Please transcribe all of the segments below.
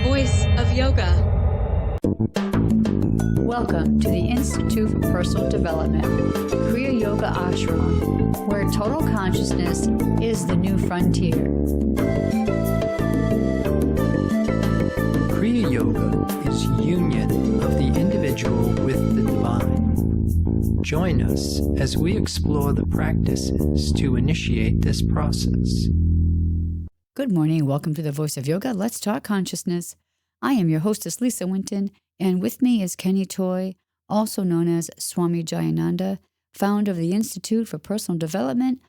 Voice of Yoga. Welcome to the Institute for Personal Development, Kriya Yoga Ashram, where total consciousness is the new frontier. Kriya Yoga is union of the individual with the divine. Join us as we explore the practices to initiate this process. Good morning. Welcome to the Voice of Yoga. Let's talk consciousness. I am your hostess, Lisa Winton, and with me is Kenny Toy, also known as Swami Jayananda, founder of the Institute for Personal Development,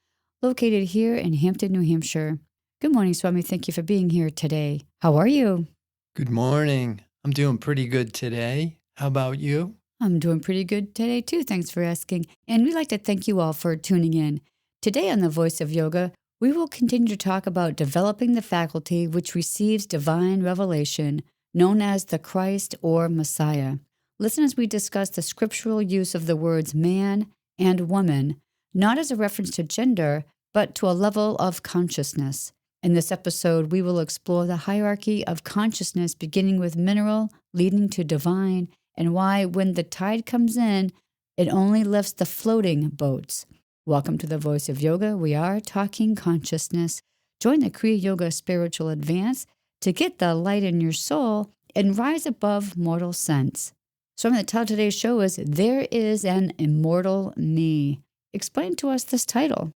located here in Hampton, New Hampshire. Good morning, Swami. Thank you for being here today. How are you? Good morning. I'm doing pretty good today. How about you? I'm doing pretty good today, too. Thanks for asking. And we'd like to thank you all for tuning in. Today on the Voice of Yoga, we will continue to talk about developing the faculty which receives divine revelation, known as the Christ or Messiah. Listen as we discuss the scriptural use of the words man and woman, not as a reference to gender, but to a level of consciousness. In this episode, we will explore the hierarchy of consciousness beginning with mineral, leading to divine, and why when the tide comes in, it only lifts the floating boats. Welcome to the Voice of Yoga. We are talking consciousness. Join the Kriya Yoga Spiritual Advance to get the light in your soul and rise above mortal sense. So I'm going to tell today's show is There Is An Immortal Me. Explain to us this title.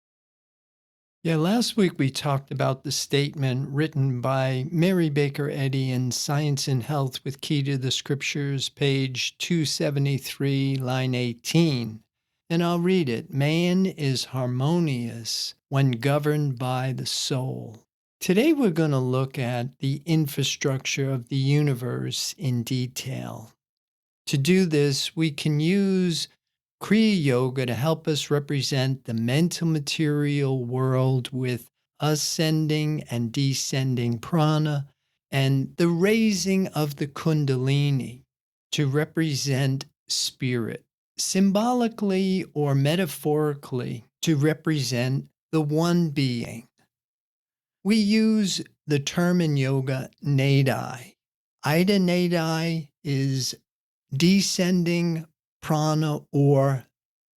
Yeah, last week we talked about the statement written by Mary Baker Eddy in Science and Health with Key to the Scriptures, page 273, line 18. And I'll read it. Man is harmonious when governed by the soul. Today we're going to look at the infrastructure of the universe in detail. To do this, we can use Kriya Yoga to help us represent the mental material world with ascending and descending prana, and the raising of the kundalini to represent spirit, symbolically or metaphorically to represent the one being. We use the term in yoga, nadai. Ida nadai is descending prana, or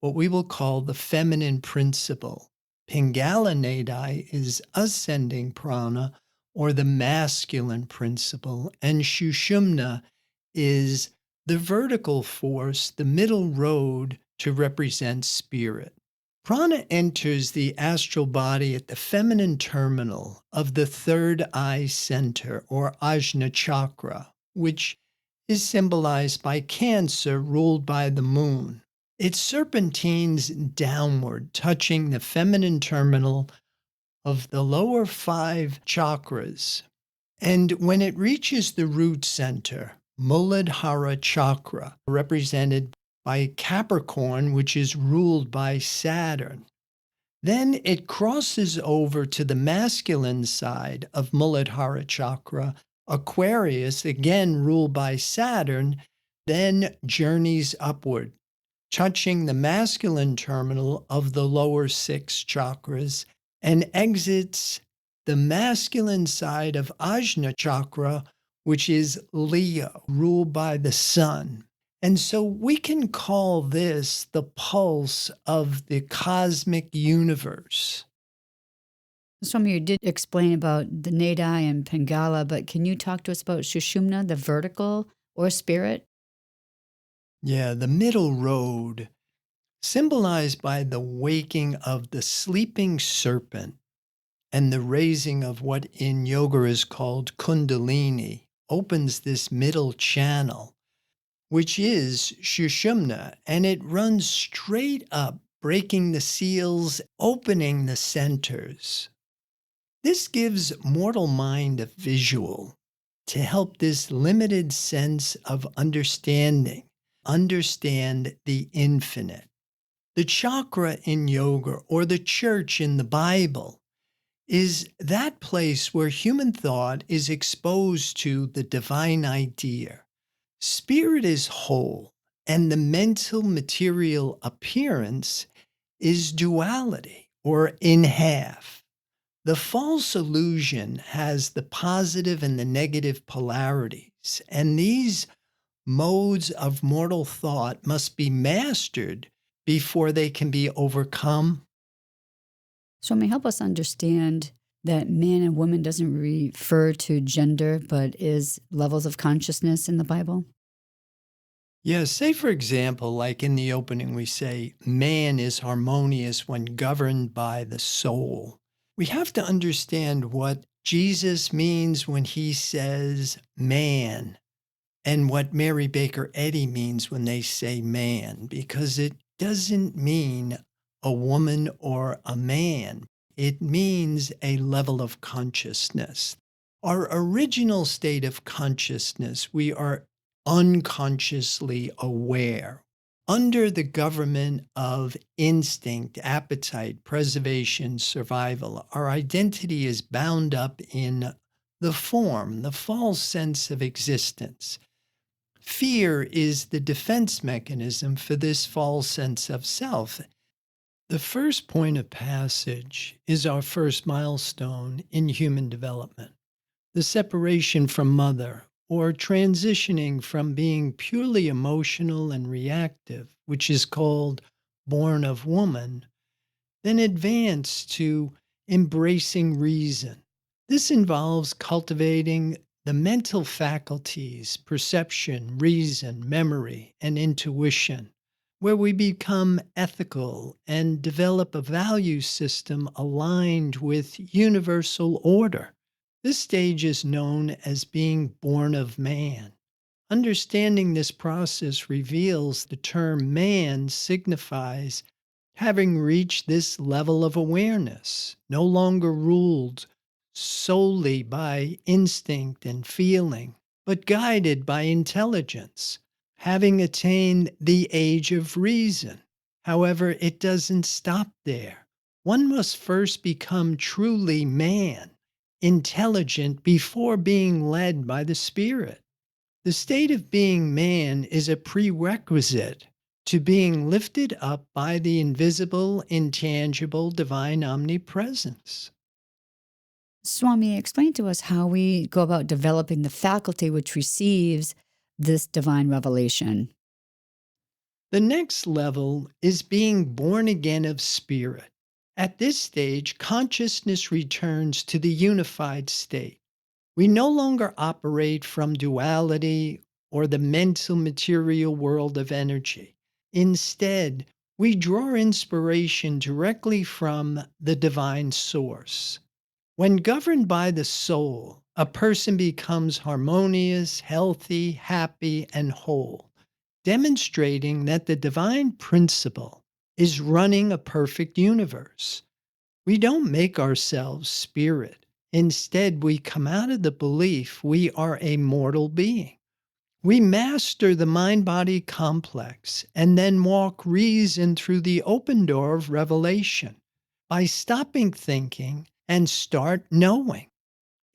what we will call the feminine principle. Pingala nadai is ascending prana, or the masculine principle. And Shushumna is the vertical force, the middle road to represent spirit. Prana enters the astral body at the feminine terminal of the third eye center, or Ajna chakra, which is symbolized by Cancer, ruled by the moon. It serpentines downward, touching the feminine terminal of the lower 5 chakras. And when it reaches the root center, Muladhara chakra, represented by Capricorn, which is ruled by Saturn, then it crosses over to the masculine side of Muladhara chakra, Aquarius, again ruled by Saturn, then journeys upward, touching the masculine terminal of the lower 6 chakras, and exits the masculine side of Ajna chakra, which is Leo, ruled by the sun. And so we can call this the pulse of the cosmic universe. Swami, you did explain about the nadai and pingala, but can you talk to us about Shushumna, the vertical or spirit? Yeah, the middle road, symbolized by the waking of the sleeping serpent and the raising of what in yoga is called kundalini, opens this middle channel, which is Shushumna, and it runs straight up, breaking the seals, opening the centers. This gives mortal mind a visual to help this limited sense of understand the infinite. The chakra in yoga, or the church in the Bible, is that place where human thought is exposed to the divine idea. Spirit is whole, and the mental material appearance is duality, or in half. The false illusion has the positive and the negative polarities, and these modes of mortal thought must be mastered before they can be overcome. Swami, help us understand that man and woman doesn't refer to gender, but is levels of consciousness in the Bible. Yeah, say for example, like in the opening, we say, man is harmonious when governed by the soul. We have to understand what Jesus means when he says man and what Mary Baker Eddy means when they say man, because it doesn't mean a woman or a man. It means a level of consciousness. Our original state of consciousness, we are unconsciously aware. Under the government of instinct, appetite, preservation, survival, our identity is bound up in the form, the false sense of existence. Fear is the defense mechanism for this false sense of self. The first point of passage is our first milestone in human development. The separation from mother, or transitioning from being purely emotional and reactive, which is called born of woman, then advance to embracing reason. This involves cultivating the mental faculties, perception, reason, memory, and intuition, where we become ethical and develop a value system aligned with universal order. This stage is known as being born of man. Understanding this process reveals the term man signifies having reached this level of awareness, no longer ruled solely by instinct and feeling, but guided by intelligence, having attained the age of reason. However, it doesn't stop there. One must first become truly man, intelligent before being led by the Spirit. The state of being man is a prerequisite to being lifted up by the invisible, intangible, divine omnipresence. Swami, explain to us how we go about developing the faculty which receives this divine revelation. The next level is being born again of spirit. At this stage, consciousness returns to the unified state. We no longer operate from duality or the mental material world of energy. Instead, we draw inspiration directly from the divine source. When governed by the soul, a person becomes harmonious, healthy, happy, and whole, demonstrating that the divine principle is running a perfect universe. We don't make ourselves spirit. Instead, we come out of the belief we are a mortal being. We master the mind-body complex and then walk reason through the open door of revelation by stopping thinking and start knowing.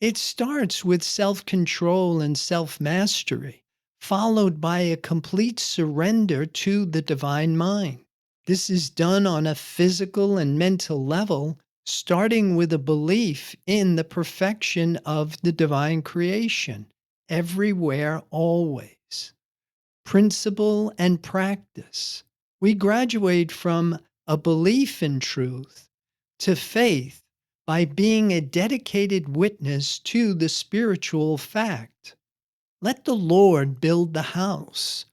It starts with self-control and self-mastery, followed by a complete surrender to the divine mind. This is done on a physical and mental level, starting with a belief in the perfection of the divine creation, everywhere, always. Principle and practice. We graduate from a belief in truth to faith by being a dedicated witness to the spiritual fact. Let the Lord build the house.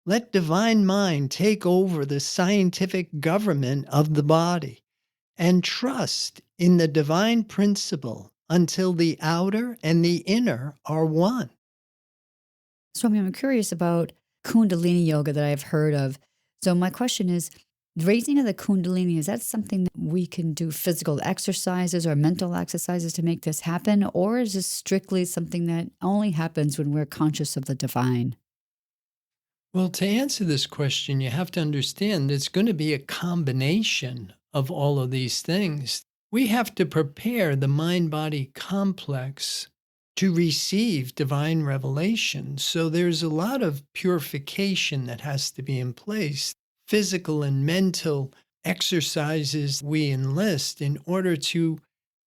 Let divine mind take over the scientific government of the body, and trust in the divine principle until the outer and the inner are one. Swami, I'm curious about Kundalini yoga that I've heard of. So my question is, raising of the Kundalini, is that something that we can do physical exercises or mental exercises to make this happen? Or is this strictly something that only happens when we're conscious of the divine? Well, to answer this question, you have to understand it's going to be a combination of all of these things. We have to prepare the mind-body complex to receive divine revelation. So there's a lot of purification that has to be in place. Physical and mental exercises we enlist in order to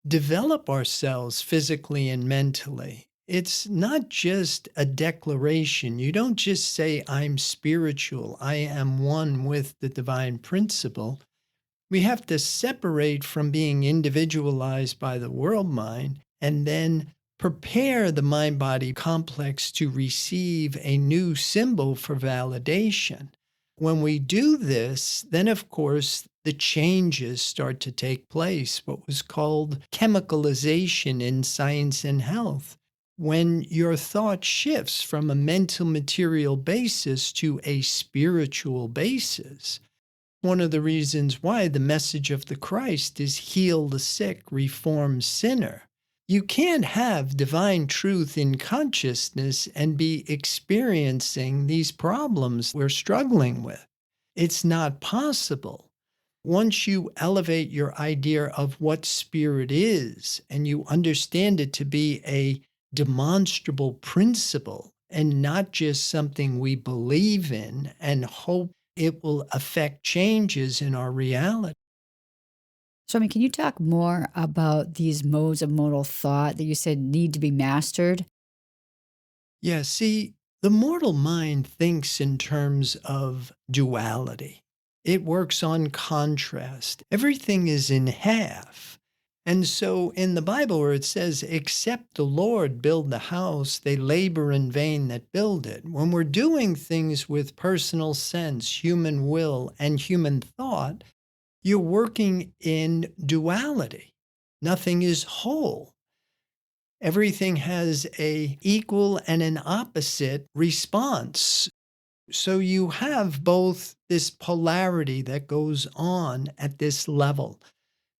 develop ourselves physically and mentally. It's not just a declaration. You don't just say, I'm spiritual, I am one with the divine principle. We have to separate from being individualized by the world mind and then prepare the mind body complex to receive a new symbol for validation. When we do this, then of course the changes start to take place, what was called chemicalization in science and health. When your thought shifts from a mental material basis to a spiritual basis, one of the reasons why the message of the Christ is heal the sick, reform sinner. You can't have divine truth in consciousness and be experiencing these problems we're struggling with. It's not possible. Once you elevate your idea of what spirit is and you understand it to be a demonstrable principle and not just something we believe in and hope it will affect changes in our reality. Swami, can you talk more about these modes of modal thought that you said need to be mastered? Yeah, see, the mortal mind thinks in terms of duality. It works on contrast. Everything is in half. And so in the Bible where it says, except the Lord build the house, they labor in vain that build it. When we're doing things with personal sense, human will, and human thought, you're working in duality. Nothing is whole. Everything has an equal and an opposite response. So you have both this polarity that goes on at this level.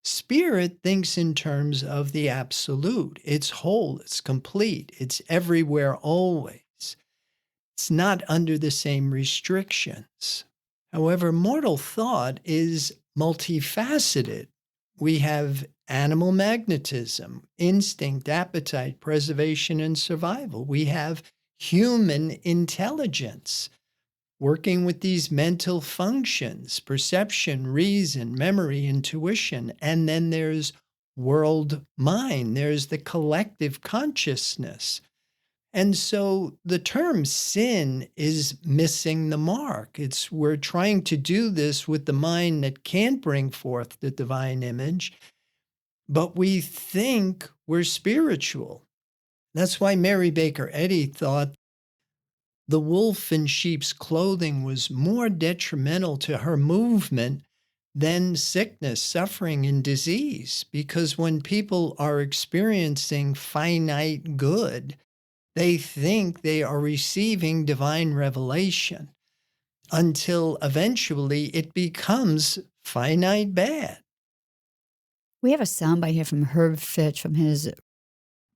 Spirit thinks in terms of the absolute. It's whole, it's complete, it's everywhere always. It's not under the same restrictions. However, mortal thought is multifaceted. We have animal magnetism, instinct, appetite, preservation, and survival. We have human intelligence, working with these mental functions, perception, reason, memory, intuition. And then there's world mind, there's the collective consciousness. And so the term sin is missing the mark. We're trying to do this with the mind that can't bring forth the divine image, but we think we're spiritual. That's why Mary Baker Eddy thought the wolf in sheep's clothing was more detrimental to her movement than sickness, suffering, and disease. Because when people are experiencing finite good, they think they are receiving divine revelation until eventually it becomes finite bad. We have a soundbite here from Herb Fitch from his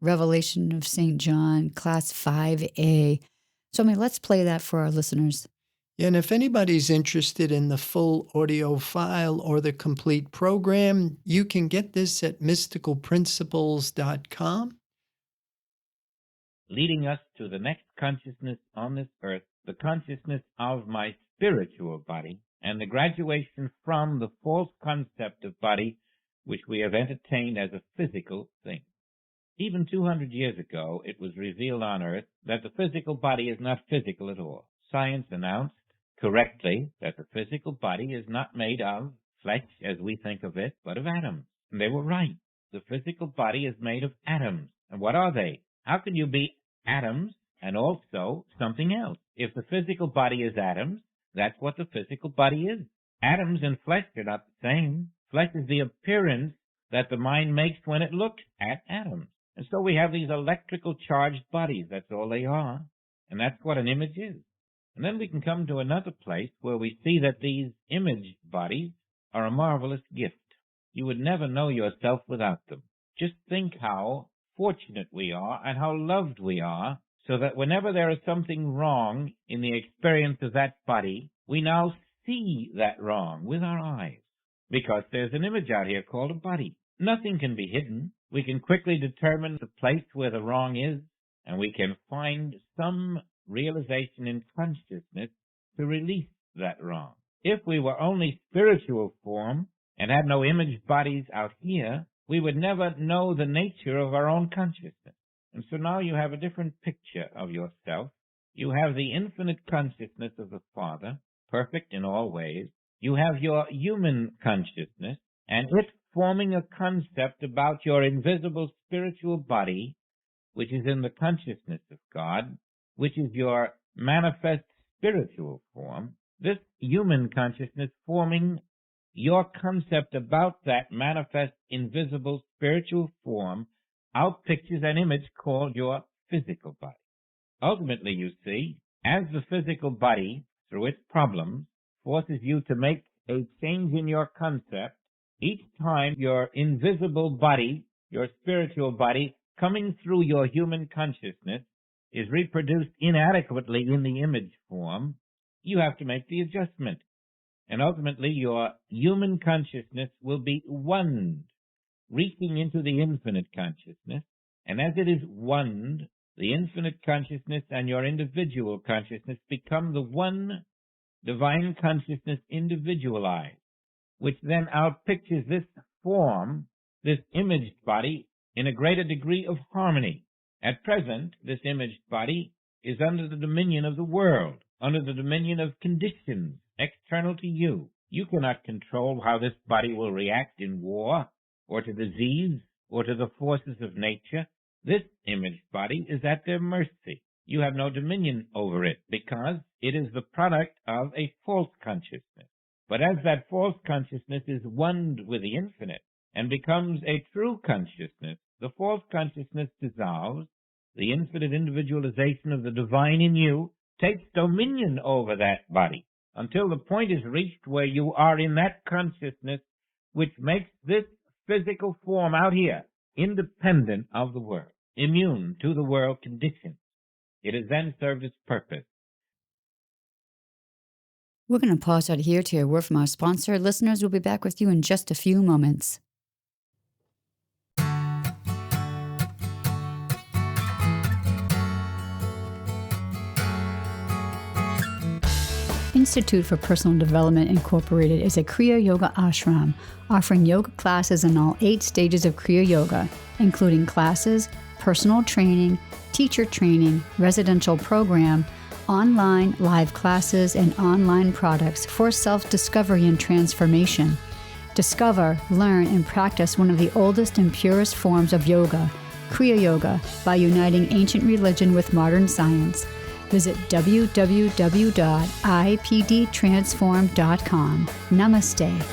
Revelation of St. John, Class 5A. Swami, let's play that for our listeners. And if anybody's interested in the full audio file or the complete program, you can get this at mysticalprinciples.com. Leading us to the next consciousness on this earth, the consciousness of my spiritual body, and the graduation from the false concept of body which we have entertained as a physical thing. Even 200 years ago, it was revealed on earth that the physical body is not physical at all. Science announced correctly that the physical body is not made of flesh as we think of it, but of atoms. And they were right. The physical body is made of atoms. And what are they? How can you be atoms and also something else? If the physical body is atoms, that's what the physical body is. Atoms and flesh are not the same. Flesh is the appearance that the mind makes when it looks at atoms. And so we have these electrical charged bodies. That's all they are. And that's what an image is. And then we can come to another place where we see that these image bodies are a marvelous gift. You would never know yourself without them. Just think how fortunate we are and how loved we are, so that whenever there is something wrong in the experience of that body, we now see that wrong with our eyes. Because there's an image out here called a body. Nothing can be hidden. We can quickly determine the place where the wrong is, and we can find some realization in consciousness to release that wrong. If we were only spiritual form and had no image bodies out here, we would never know the nature of our own consciousness. And so now you have a different picture of yourself. You have the infinite consciousness of the Father, perfect in all ways. You have your human consciousness, and it forming a concept about your invisible spiritual body, which is in the consciousness of God, which is your manifest spiritual form. This human consciousness forming your concept about that manifest invisible spiritual form outpictures an image called your physical body. Ultimately, you see, as the physical body, through its problems, forces you to make a change in your concept, each time your invisible body, your spiritual body, coming through your human consciousness, is reproduced inadequately in the image form, you have to make the adjustment. And ultimately, your human consciousness will be one, reaching into the infinite consciousness. And as it is one, the infinite consciousness and your individual consciousness become the one divine consciousness individualized, which then outpictures this form, this imaged body, in a greater degree of harmony. At present, this imaged body is under the dominion of the world, under the dominion of conditions external to you. You cannot control how this body will react in war, or to disease, or to the forces of nature. This imaged body is at their mercy. You have no dominion over it, because it is the product of a false consciousness. But as that false consciousness is one with the infinite, and becomes a true consciousness, the false consciousness dissolves, the infinite individualization of the divine in you takes dominion over that body, until the point is reached where you are in that consciousness which makes this physical form out here independent of the world, immune to the world conditions. It has then served its purpose. We're going to pause out here to hear a word from our sponsor. Listeners, we'll be back with you in just a few moments. Institute for Personal Development Incorporated is a Kriya Yoga ashram offering yoga classes in all 8 stages of Kriya Yoga, including classes, personal training, teacher training, residential program, online live classes, and online products for self-discovery and transformation. Discover, learn, and practice one of the oldest and purest forms of yoga, Kriya Yoga, by uniting ancient religion with modern science. Visit www.ipdtransform.com. Namaste.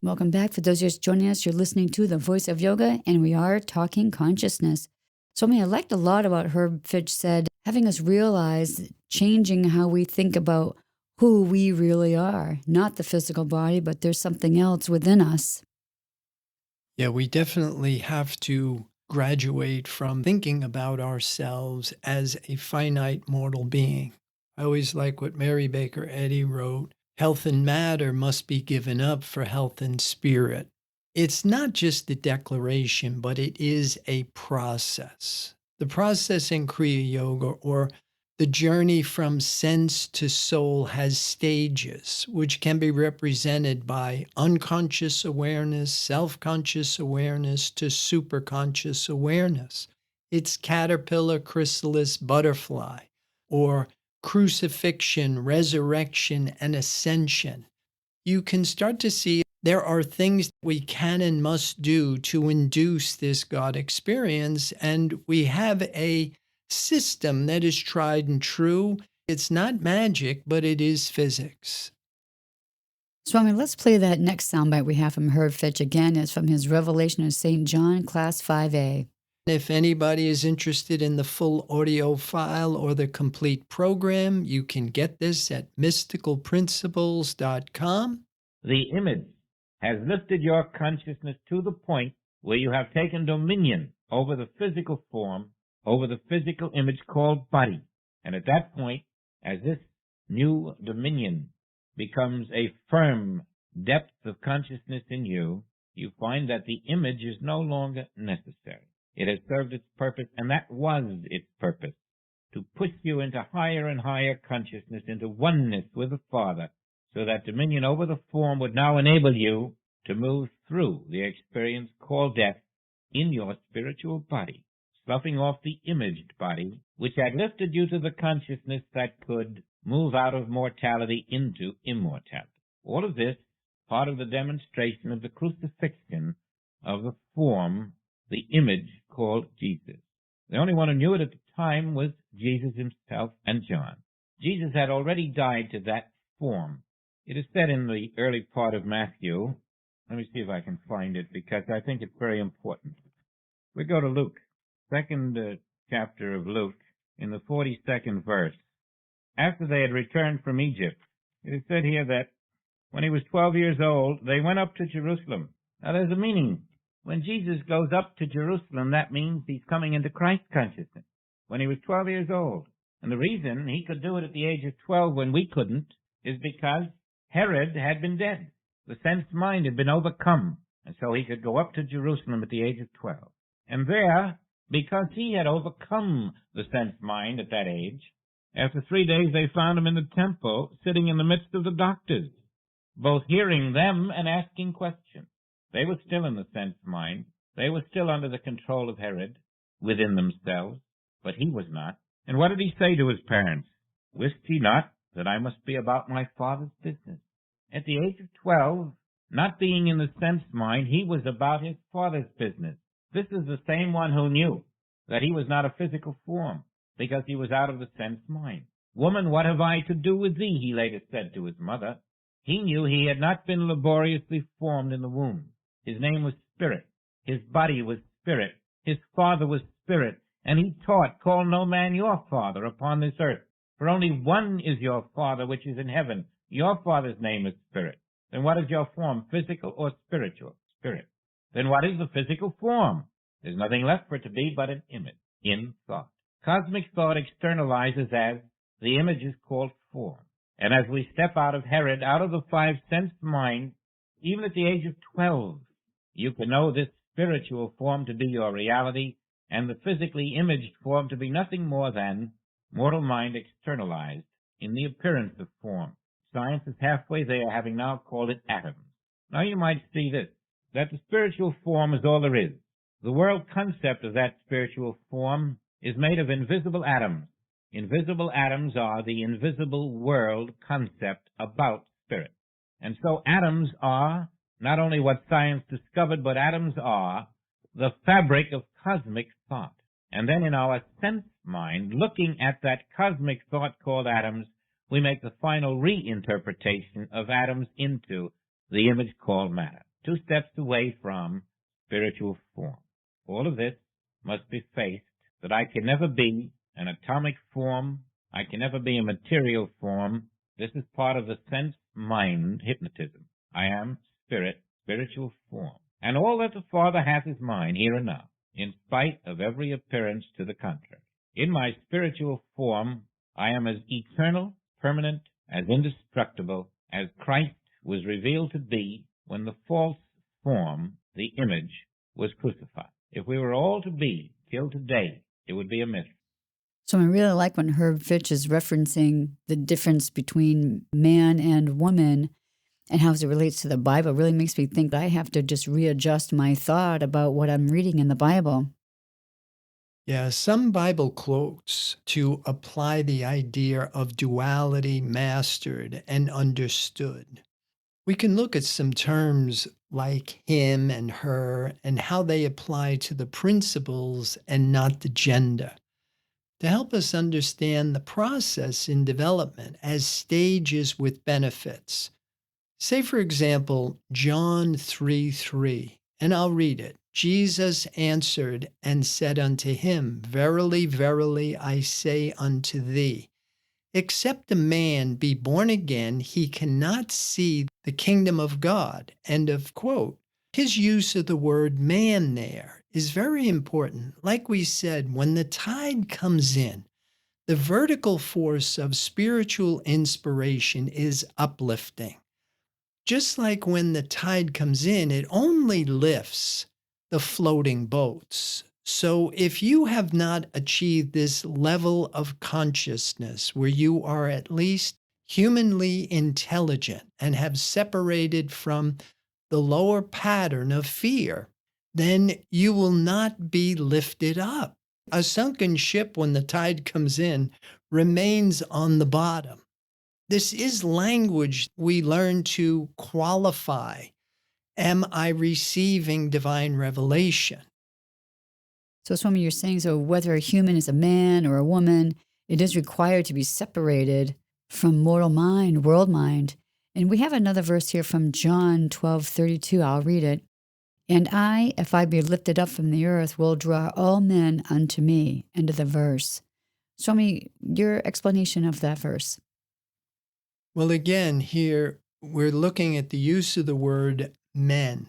Welcome back. For those just joining us, you're listening to The Voice of Yoga, and we are talking consciousness. Swami, I liked a lot about Herb Fitch said, having us realize changing how we think about who we really are, not the physical body, but there's something else within us. Yeah, we definitely have to graduate from thinking about ourselves as a finite mortal being. I always like what Mary Baker Eddy wrote, health and matter must be given up for health and spirit. It's not just a declaration, but it is a process. The process in Kriya Yoga, or the journey from sense to soul, has stages, which can be represented by unconscious awareness, self-conscious awareness, to superconscious awareness. It's caterpillar, chrysalis, butterfly, or crucifixion, resurrection, and ascension. You can start to see there are things we can and must do to induce this God experience, and we have a system that is tried and true. It's not magic, but it is physics. Swami, let's play that next soundbite we have from Herb Fitch again. It's from his Revelation of St. John, Class 5A. If anybody is interested in the full audio file or the complete program, you can get this at mysticalprinciples.com. The image has lifted your consciousness to the point where you have taken dominion over the physical form, over the physical image called body. And at that point, as this new dominion becomes a firm depth of consciousness in you, you find that the image is no longer necessary. It has served its purpose, and that was its purpose, to push you into higher and higher consciousness, into oneness with the Father, so that dominion over the form would now enable you to move through the experience called death in your spiritual body, sloughing off the imaged body, which had lifted you to the consciousness that could move out of mortality into immortality. All of this, part of the demonstration of the crucifixion of the form, the image called Jesus. The only one who knew it at the time was Jesus himself and John. Jesus had already died to that form. It is said in the early part of Matthew, let me see if I can find it because I think it's very important. We go to Luke, second chapter of Luke, in the 42nd verse. After they had returned from Egypt, it is said here that when he was 12 years old, they went up to Jerusalem. Now there's a meaning. When Jesus goes up to Jerusalem, that means he's coming into Christ consciousness. When he was 12 years old. And the reason he could do it at the age of 12 when we couldn't is because Herod had been dead. The sense mind had been overcome. And so he could go up to Jerusalem at the age of 12. And there, because he had overcome the sense mind at that age, after 3 days they found him in the temple, sitting in the midst of the doctors, both hearing them and asking questions. They were still in the sense mind. They were still under the control of Herod within themselves, but he was not. And what did he say to his parents? Wist he not that I must be about my Father's business? At the age of 12, not being in the sense mind, he was about his Father's business. This is the same one who knew that he was not a physical form, because he was out of the sense mind. Woman, what have I to do with thee? He later said to his mother. He knew he had not been laboriously formed in the womb. His name was Spirit. His body was Spirit. His Father was Spirit. And he taught, call no man your father upon this earth. For only one is your Father which is in heaven. Your Father's name is Spirit. Then what is your form, physical or spiritual? Spirit. Then what is the physical form? There's nothing left for it to be but an image in thought. Cosmic thought externalizes as the image is called form. And as we step out of Herod, out of the five sense mind, even at the age of 12, you can know this spiritual form to be your reality and the physically imaged form to be nothing more than mortal mind externalized in the appearance of form. Science is halfway there, having now called it atoms. Now you might see this, that the spiritual form is all there is. The world concept of that spiritual form is made of invisible atoms. Invisible atoms are the invisible world concept about spirit. And so atoms are not only what science discovered, but atoms are the fabric of cosmic thought. And then in our sense mind, looking at that cosmic thought called atoms, we make the final reinterpretation of atoms into the image called matter. 2 steps away from spiritual form. All of this must be faced, that I can never be an atomic form, I can never be a material form. This is part of the sense mind hypnotism. I am spirit, spiritual form. And all that the Father hath is mine, here and now, in spite of every appearance to the contrary. In my spiritual form, I am as eternal, permanent, as indestructible as Christ was revealed to be when the false form, the image, was crucified. If we were all to be till today, it would be a mystery. So I really like when Herb Fitch is referencing the difference between man and woman and how it relates to the Bible. It really makes me think I have to just readjust my thought about what I'm reading in the Bible. Yeah, some Bible quotes to apply the idea of duality mastered and understood. We can look at some terms like him and her and how they apply to the principles and not the gender, to help us understand the process in development as stages with benefits. Say, for example, John 3:3, and I'll read it. Jesus answered and said unto him, Verily, verily, I say unto thee, except a man be born again, he cannot see the kingdom of God. End of quote. His use of the word man there is very important. Like we said, when the tide comes in, the vertical force of spiritual inspiration is uplifting. Just like when the tide comes in, it only lifts the floating boats. So if you have not achieved this level of consciousness where you are at least humanly intelligent and have separated from the lower pattern of fear, then you will not be lifted up. A sunken ship, when the tide comes in, remains on the bottom. This is language we learn to qualify. Am I receiving divine revelation? So, Swami, you're saying, so whether a human is a man or a woman, it is required to be separated from mortal mind, world mind. And we have another verse here from John 12:32. I'll read it. And I, if I be lifted up from the earth, will draw all men unto me. End of the verse. Swami, your explanation of that verse. Well, again, here we're looking at the use of the word men.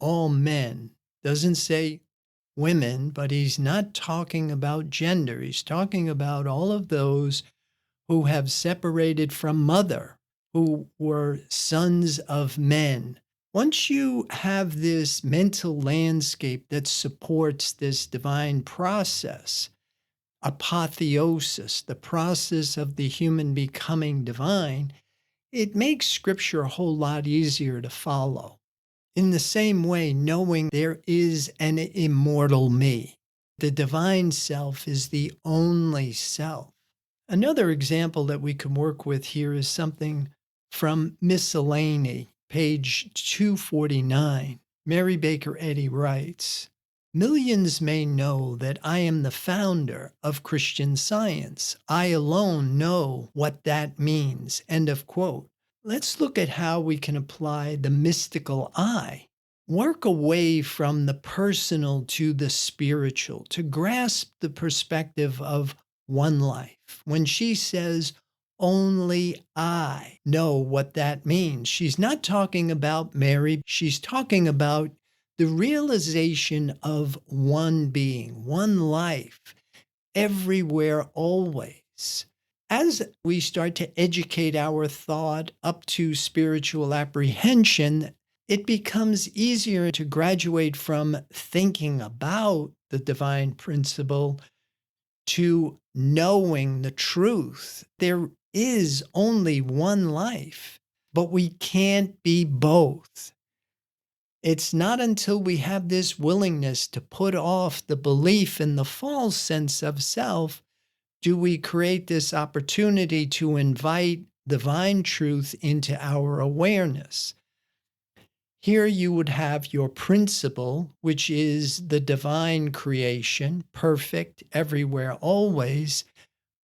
All men. Doesn't say women, but he's not talking about gender. He's talking about all of those who have separated from mother, who were sons of men. Once you have this mental landscape that supports this divine process, apotheosis, the process of the human becoming divine, it makes Scripture a whole lot easier to follow. In the same way, knowing there is an immortal me. The divine self is the only self. Another example that we can work with here is something from Miscellany, page 249. Mary Baker Eddy writes, "Millions may know that I am the founder of Christian Science. I alone know what that means." End of quote. Let's look at how we can apply the mystical I. Work away from the personal to the spiritual to grasp the perspective of one life. When she says, "Only I know what that means," she's not talking about Mary. She's talking about the realization of one being, one life, everywhere, always. As we start to educate our thought up to spiritual apprehension, it becomes easier to graduate from thinking about the divine principle to knowing the truth. There is only one life, but we can't be both. It's not until we have this willingness to put off the belief in the false sense of self do we create this opportunity to invite divine truth into our awareness. Here you would have your principle, which is the divine creation, perfect, everywhere, always.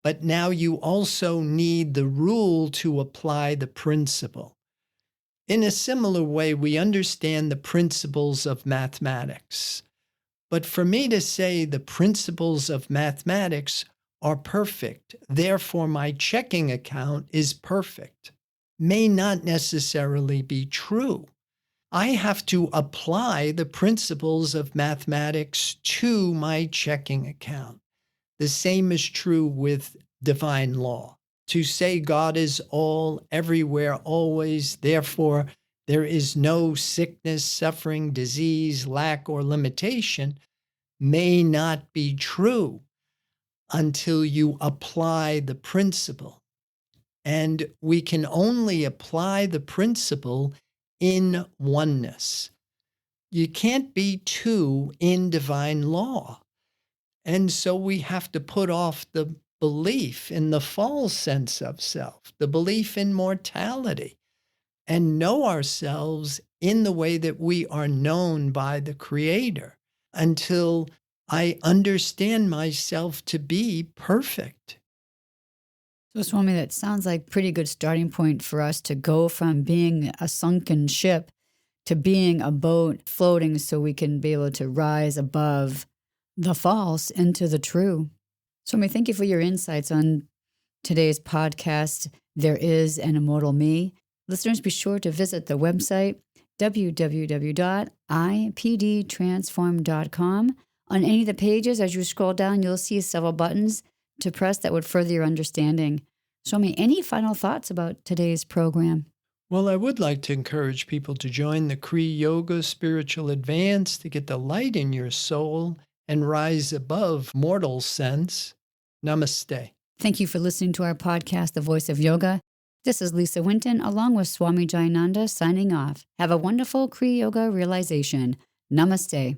But now you also need the rule to apply the principle. In a similar way, we understand the principles of mathematics. But for me to say the principles of mathematics are perfect, therefore my checking account is perfect, may not necessarily be true. I have to apply the principles of mathematics to my checking account. The same is true with divine law. To say God is all, everywhere, always, therefore there is no sickness, suffering, disease, lack, or limitation may not be true until you apply the principle. And we can only apply the principle in oneness. You can't be two in divine law. And so we have to put off the belief in the false sense of self, the belief in mortality, and know ourselves in the way that we are known by the Creator until I understand myself to be perfect. So, Swami, that sounds like a pretty good starting point for us to go from being a sunken ship to being a boat floating so we can be able to rise above the false into the true. Swami, thank you for your insights on today's podcast, There Is An Immortal Me. Listeners, be sure to visit the website, www.ipdtransform.com. On any of the pages, as you scroll down, you'll see several buttons to press that would further your understanding. Swami, any final thoughts about today's program? Well, I would like to encourage people to join the Kriya Yoga Spiritual Advance to get the light in your soul and rise above mortal sense. Namaste. Thank you for listening to our podcast, The Voice of Yoga. This is Lisa Winton along with Swami Jayananda signing off. Have a wonderful Kriya Yoga realization. Namaste.